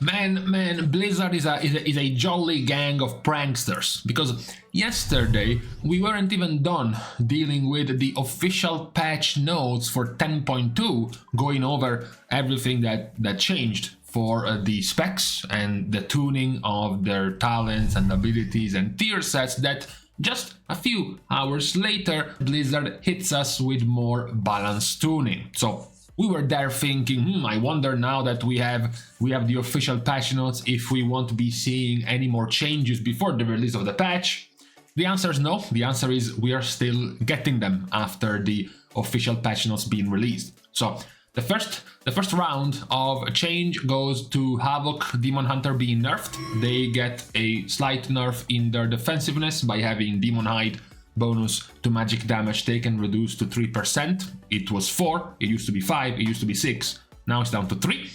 Man, Blizzard is a jolly gang of pranksters, because yesterday we weren't even done dealing with the official patch notes for 10.2, going over everything that changed for the specs and the tuning of their talents and abilities and tier sets, that just a few hours later Blizzard hits us with more balanced tuning. So we were there thinking, I wonder now that we have the official patch notes if we won't be seeing any more changes before the release of the patch. The answer is no. The answer is we are still getting them after the official patch notes being released. So the first round of change goes to Havoc Demon Hunter being nerfed. They get a slight nerf in their defensiveness by having Demon Hide bonus to magic damage taken reduced to 3%. It was 4, it used to be 5, it used to be 6, now it's down to 3.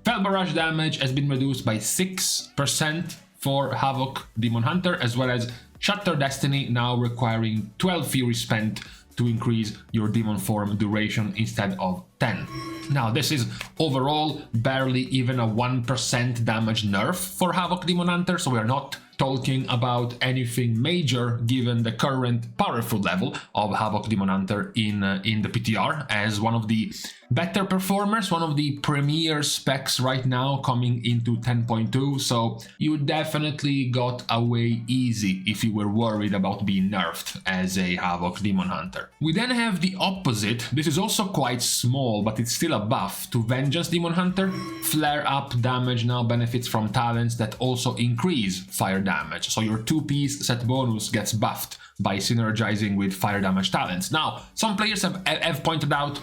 Fell Barrage damage has been reduced by 6% for Havoc Demon Hunter, as well as Shatter Destiny now requiring 12 Fury spent to increase your demon form duration instead of 10. Now this is overall barely even a 1% damage nerf for Havoc Demon Hunter, so we are not talking about anything major given the current powerful level of Havoc Demon Hunter in the PTR, as one of the better performers, one of the premier specs right now coming into 10.2, so you definitely got away easy if you were worried about being nerfed as a Havoc Demon Hunter. We then have the opposite. This is also quite small, but it's still a buff to Vengeance Demon Hunter. Flare Up damage now benefits from talents that also increase fire damage, so your 2-piece set bonus gets buffed by synergizing with fire damage talents. Now, some players have pointed out,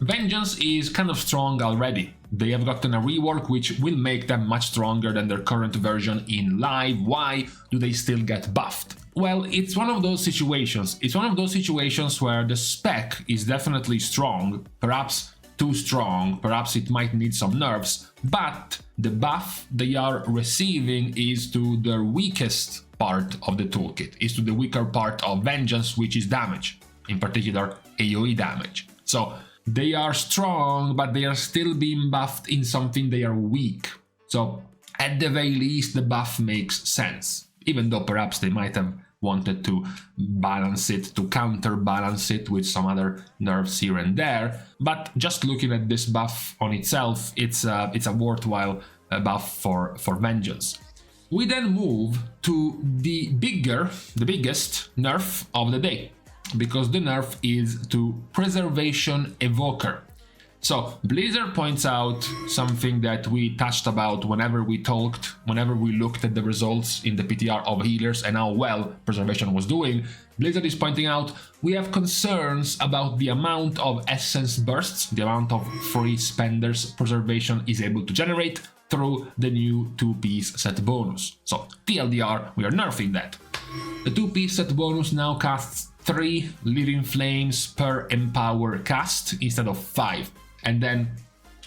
Vengeance is kind of strong already. They have gotten a rework which will make them much stronger than their current version in live. Why do they still get buffed? Well, it's one of those situations. It's one of those situations where the spec is definitely strong, perhaps too strong, perhaps it might need some nerfs, but the buff they are receiving is to their weakest part of the toolkit, is to the weaker part of Vengeance, which is damage, in particular AoE damage. So they are strong, but they are still being buffed in something they are weak. So at the very least, the buff makes sense, even though perhaps they might have wanted to balance it, to counterbalance it with some other nerfs here and there. But just looking at this buff on itself, it's a worthwhile buff for Vengeance. We then move to the biggest nerf of the day, because the nerf is to Preservation Evoker. So Blizzard points out something that we touched about whenever we looked at the results in the PTR of healers and how well Preservation was doing. Blizzard is pointing out we have concerns about the amount of essence bursts, the amount of free spenders Preservation is able to generate through the new 2-piece set bonus. So TLDR, we are nerfing that. The 2-piece set bonus now casts 3 Living Flames per Empower cast instead of 5, and then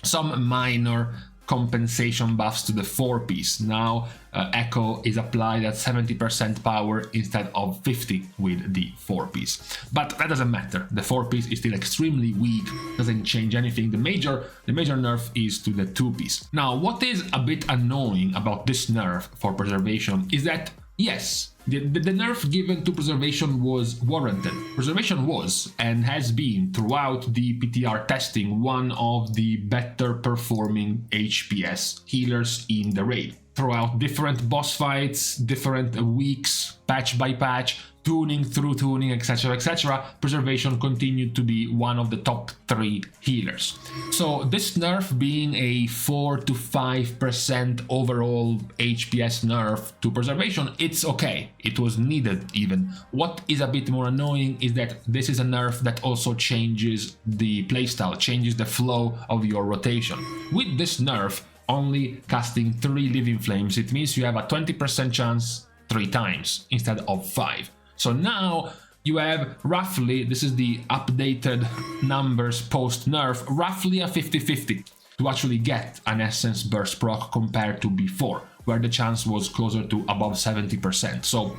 some minor compensation buffs to the 4-piece. Now Echo is applied at 70% power instead of 50 with the 4-piece. But that doesn't matter, the 4-piece is still extremely weak, doesn't change anything. The major nerf is to the 2-piece. Now what is a bit annoying about this nerf for Preservation is that, yes, the nerf given to Preservation was warranted. Preservation was, and has been throughout the PTR testing, one of the better performing HPS healers in the raid. Throughout different boss fights, different weeks, patch by patch, tuning through tuning, etc., Preservation continued to be one of the top 3 healers. So this nerf being a 4 to 5% overall HPS nerf to Preservation, it's okay. It was needed even. What is a bit more annoying is that this is a nerf that also changes the playstyle, changes the flow of your rotation. With this nerf, only casting 3 Living Flames, it means you have a 20% chance 3 times instead of 5. So now you have roughly, this is the updated numbers post-nerf, roughly a 50-50 to actually get an Essence Burst proc compared to before, where the chance was closer to above 70%. So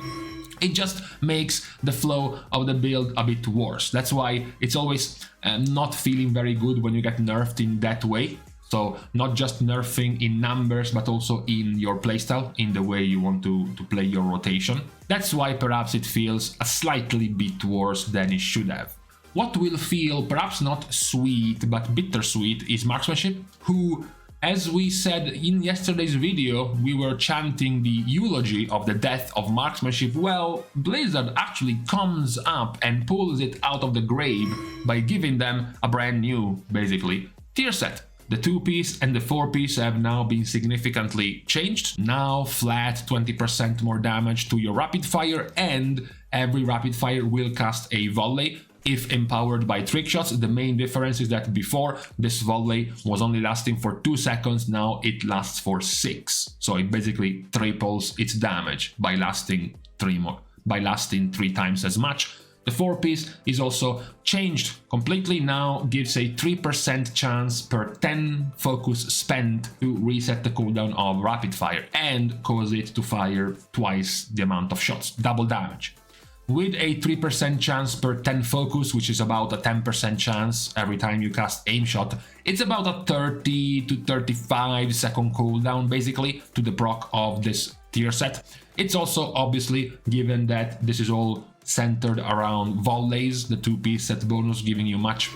it just makes the flow of the build a bit worse. That's why it's always not feeling very good when you get nerfed in that way. So not just nerfing in numbers, but also in your playstyle, in the way you want to play your rotation. That's why perhaps it feels a slightly bit worse than it should have. What will feel perhaps not sweet, but bittersweet is Marksmanship, who, as we said in yesterday's video, we were chanting the eulogy of the death of Marksmanship. Well, Blizzard actually comes up and pulls it out of the grave by giving them a brand new, basically, tier set. The 2-piece and the 4-piece have now been significantly changed. Now flat 20% more damage to your rapid fire, and every rapid fire will cast a volley if empowered by trick shots. The main difference is that before, this volley was only lasting for 2 seconds, now it lasts for 6. So it basically triples its damage by lasting 3 times as much. The 4-piece is also changed completely, now gives a 3% chance per 10 focus spent to reset the cooldown of rapid fire and cause it to fire twice the amount of shots, double damage. With a 3% chance per 10 focus, which is about a 10% chance every time you cast aim shot, it's about a 30 to 35 second cooldown basically to the proc of this tier set. It's also obviously, given that this is all centered around volleys, the 2-piece set bonus giving you much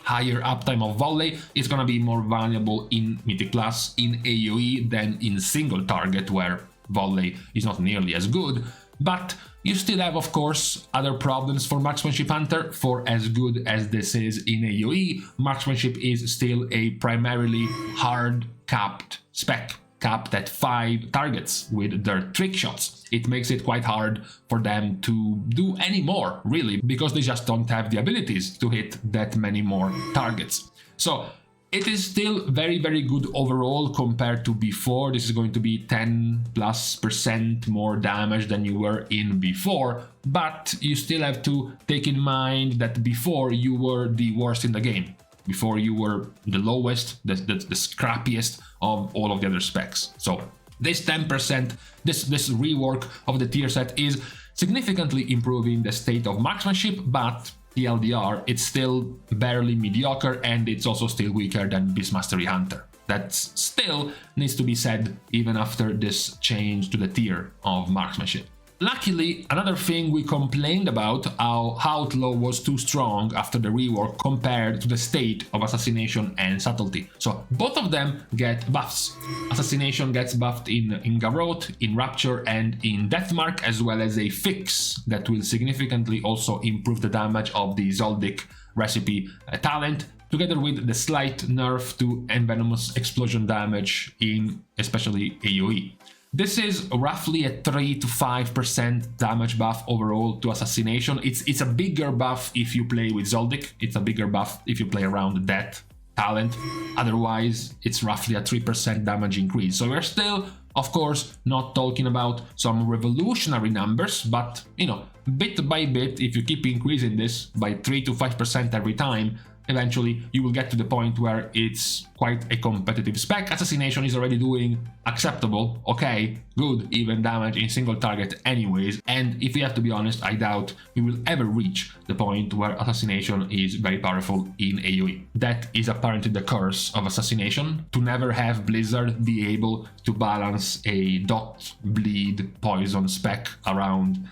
higher uptime of volley, is gonna be more valuable in Mythic Plus, in AoE than in single target, where volley is not nearly as good. But you still have, of course, other problems for Marksmanship Hunter. For as good as this is in AoE, Marksmanship is still a primarily hard capped spec, capped at 5 targets with their trick shots. It makes it quite hard for them to do any more, really, because they just don't have the abilities to hit that many more targets. So it is still very, very good overall compared to before. This is going to be 10+% more damage than you were in before, but you still have to take in mind that before you were the worst in the game. Before you were the lowest, the scrappiest of all of the other specs. So this 10%, this rework of the tier set is significantly improving the state of marksmanship, but TLDR, it's still barely mediocre, and it's also still weaker than Beastmastery Hunter. That still needs to be said even after this change to the tier of marksmanship. Luckily, another thing we complained about, how Outlaw was too strong after the rework compared to the state of Assassination and Subtlety. So both of them get buffs. Assassination gets buffed in Garrote, in Rapture, and in Deathmark, as well as a fix that will significantly also improve the damage of the Zoldyck recipe talent, together with the slight nerf to Envenomous Explosion damage in especially AoE. This is roughly a 3 to 5% damage buff overall to Assassination. It's a bigger buff if you play with Zoldyck, it's a bigger buff if you play around that talent. Otherwise, it's roughly a 3% damage increase. So we're still, of course, not talking about some revolutionary numbers, but, you know, bit by bit, if you keep increasing this by 3 to 5% every time, eventually you will get to the point where it's quite a competitive spec. Assassination is already doing acceptable, okay, good, even damage in single target anyways, and if we have to be honest, I doubt we will ever reach the point where Assassination is very powerful in AoE. That is apparently the curse of Assassination, to never have Blizzard be able to balance a dot bleed poison spec around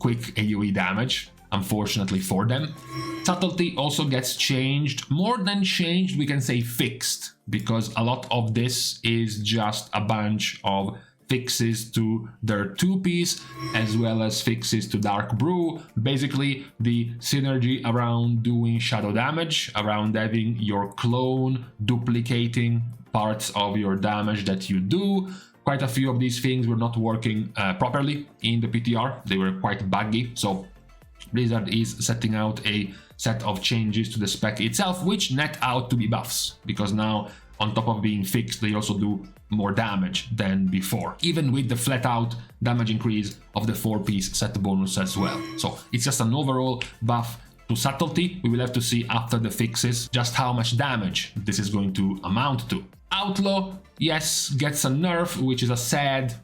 quick AoE damage. Unfortunately for them. Subtlety also gets changed, more than changed, we can say fixed, because a lot of this is just a bunch of fixes to their 2-piece, as well as fixes to Dark Brew. Basically, the synergy around doing shadow damage, around having your clone duplicating parts of your damage that you do. Quite a few of these things were not working properly in the PTR, they were quite buggy, so Blizzard is setting out a set of changes to the spec itself, which net out to be buffs, because now, on top of being fixed, they also do more damage than before, even with the flat-out damage increase of the 4-piece set bonus as well. So it's just an overall buff to Subtlety. We will have to see after the fixes just how much damage this is going to amount to. Outlaw, yes, gets a nerf, which is a sad,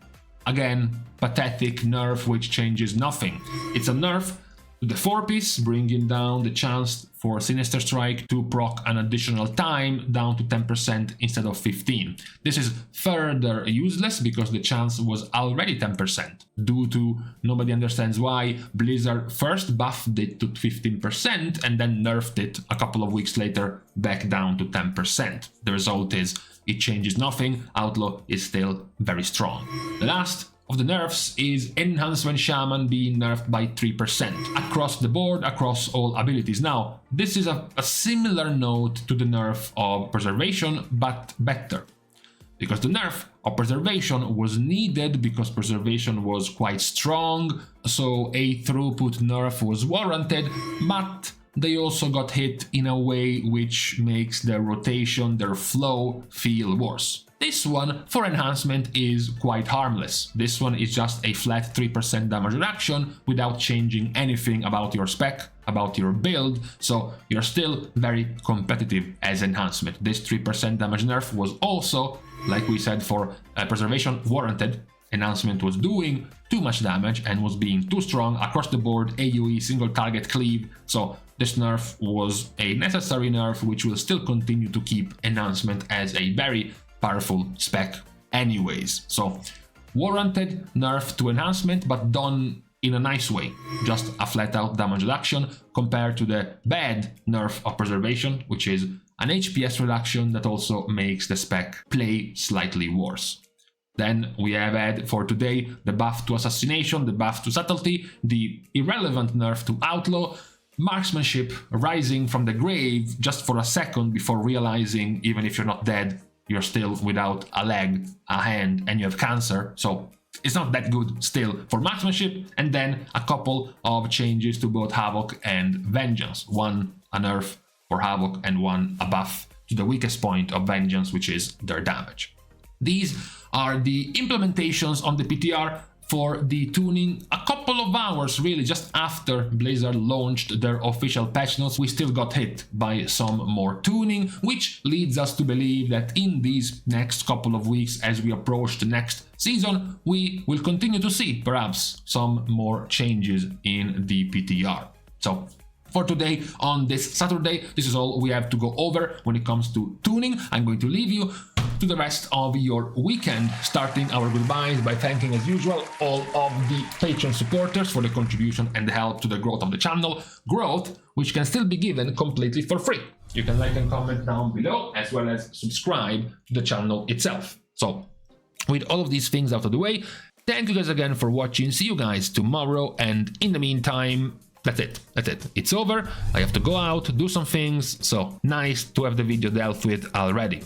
again, pathetic nerf which changes nothing. It's a nerf, to the 4-piece, bringing down the chance for Sinister Strike to proc an additional time down to 10% instead of 15. This is further useless because the chance was already 10%, due to nobody understands why Blizzard first buffed it to 15% and then nerfed it a couple of weeks later back down to 10%. The result is it changes nothing, Outlaw is still very strong. The last of the nerfs is Enhancement Shaman being nerfed by 3% across the board, across all abilities. Now, this is a similar note to the nerf of Preservation, but better. Because the nerf of Preservation was needed because Preservation was quite strong, so a throughput nerf was warranted, but they also got hit in a way which makes their rotation, their flow, feel worse. This one, for enhancement, is quite harmless. This one is just a flat 3% damage reduction without changing anything about your spec, about your build, so you're still very competitive as enhancement. This 3% damage nerf was also, like we said for Preservation, warranted. Enhancement was doing too much damage and was being too strong across the board, AoE, single target cleave, so this nerf was a necessary nerf which will still continue to keep enhancement as a very powerful spec anyways. So warranted nerf to enhancement, but done in a nice way, just a flat out damage reduction compared to the bad nerf of Preservation, which is an HPS reduction that also makes the spec play slightly worse. Then we have had for today the buff to Assassination, the buff to Subtlety, the irrelevant nerf to Outlaw, Marksmanship rising from the grave just for a second before realizing even if you're not dead, you're still without a leg, a hand, and you have cancer, so it's not that good still for Marksmanship. And then a couple of changes to both Havoc and Vengeance. One a nerf for Havoc and one a buff to the weakest point of Vengeance, which is their damage. These are the implementations on the PTR for the tuning a couple of hours really just after Blizzard launched their official patch notes. We still got hit by some more tuning, which leads us to believe that in these next couple of weeks, as we approach the next season, we will continue to see perhaps some more changes in the PTR. So for today, on this Saturday, this is all we have to go over when it comes to tuning. I'm going to leave you to the rest of your weekend, starting our goodbyes by thanking, as usual, all of the Patreon supporters for the contribution and the help to the growth of the channel, growth which can still be given completely for free. You can like and comment down below, as well as subscribe to the channel itself. So, with all of these things out of the way, thank you guys again for watching, see you guys tomorrow, and in the meantime, that's it. It's over, I have to go out, do some things, so nice to have the video dealt with already.